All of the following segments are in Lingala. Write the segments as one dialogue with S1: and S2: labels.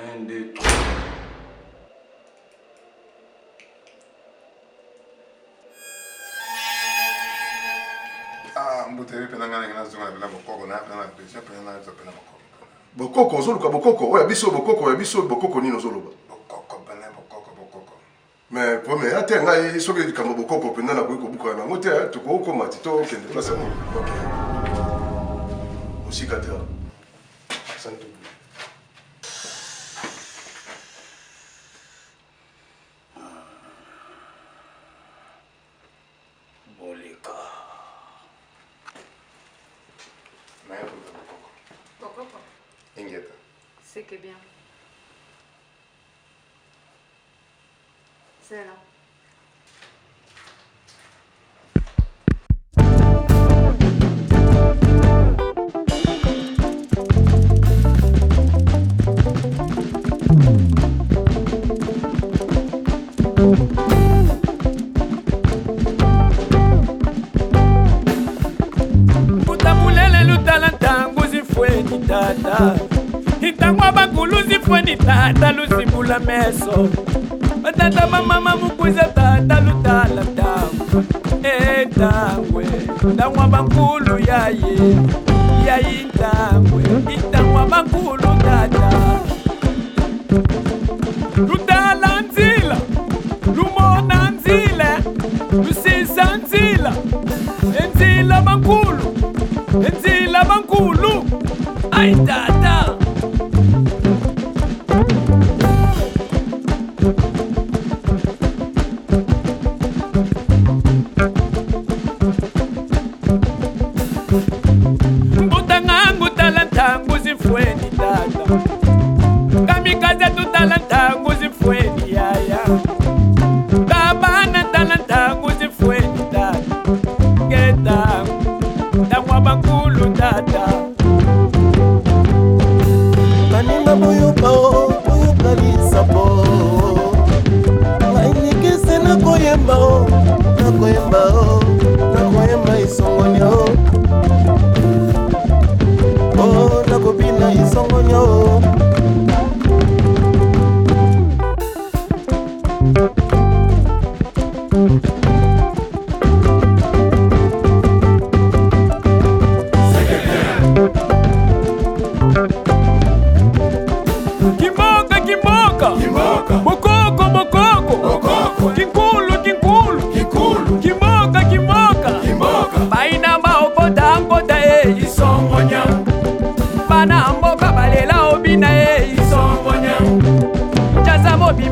S1: 1, 2, 3.
S2: Ah, mbuteri penanga ngana zonga bila bokoko na pena pesa pena na pena bokoko.
S3: Bokoko zoluka bokoko oya biso bokoko nino zoluba.
S2: Bokoko pena bokoko.
S3: Mais premier ate ngai soki kamba bokoko pena na ko buka na ngote to ko ko matito kende place ni. OK. Osikata. Santo.
S1: Bolika.
S2: Bokoko. Ingieta.
S4: C'est que bien. C'est là.
S5: Itangwa bakuluzi fweni tata lusibula meso tata mama mukuza tata lutala tangwa etangwe tangwa bakulu yayi tangwe itangwa bakulu tata lutala nzila lumona nzile lusisa nzila enzila bankulu ay tata mbutangangu talantangu zifweni tata kamikaze tutalantangu zifweni yaya kabana talantangu zifweni tata ngetangu tangwa bakulu tata
S6: kaninga boyoka lisapo ngainikise nakoyemba isongonyo nakobina isongonyo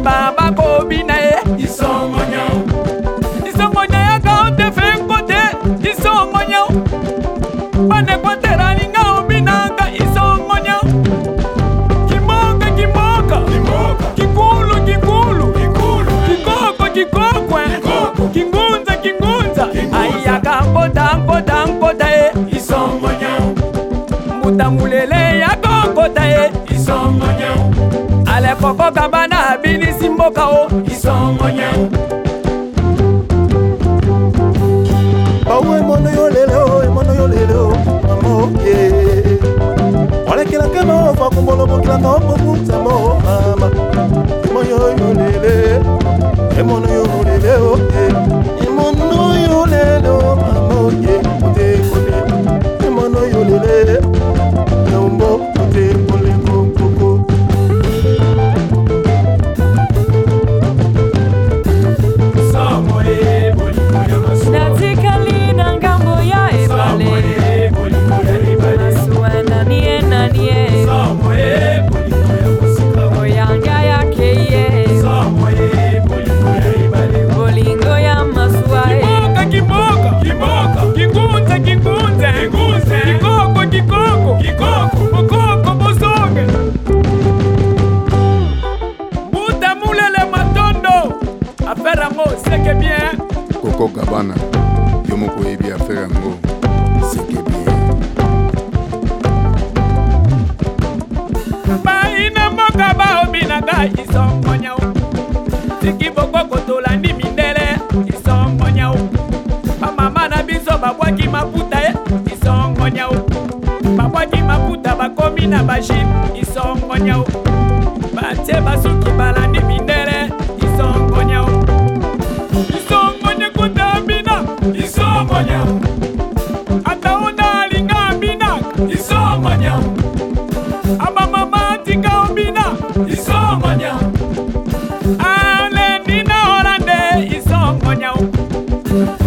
S5: baba kobina isongonya ya kaonte fenkote isongonya bane kwatera ninga obinanga isongonya kimoka kikulu kikokwe kingunza aya kankota isongonya mutamulele ya kankota isongonya ale koko kabana binisi mboka o isongonya
S6: bawe mono yo lelo mamo ye olekela kema fa kumbolo bokila no bokuta mo mama moyo yo lele mono yo lele o mono yo lelo mamo ye kote mono yo lele nombo kote kole koko
S2: Coco Cabana, yo me puedo ir a hacer algo, sé que bien.
S5: Baina moka ba obinaga isongonya Siki boko kotola ndi mindele isongonya Mama na biso babwaki maputa isongonya Babwaki maputa bakomi na baship isongonya batie basuki balandi mindele isongonya isongonya kutabina isongonya ataona linga bina isongonya abamama tika obina isongonya ale nina orande isongonya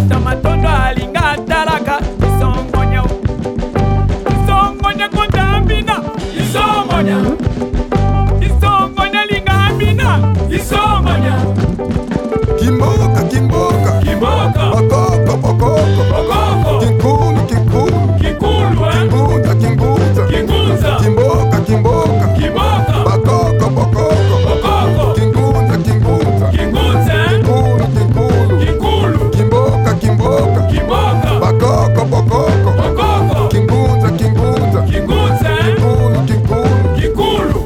S5: tamatondo alinga talaka isongonya isongonya kutabina isongonya isongonya linga bina isongonya
S2: Kimboka, kimboka,
S5: kimboka
S2: bokoko, bokoko,
S5: bokoko
S2: kinkulu, kinkulu,
S5: kikulu
S2: kinguza, kinguza,
S5: kinguza
S2: kimboka, kimboka,
S5: kimboka
S2: bokoko, bokoko,
S5: bokoko
S2: kinguza, kinguza,
S5: kinguza
S2: kinkulu, kinkulu,
S5: kikulu
S2: kimboka, kimboka,
S5: kimboka
S2: bokoko, bokoko,
S5: bokoko
S2: kinguza, kinguza,
S5: kinguza
S2: kinkulu, kinkulu,
S5: kikulu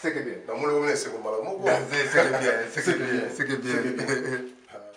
S3: C'est que bien. Dans mon c'est comme
S2: c'est que bien, c'est que bien.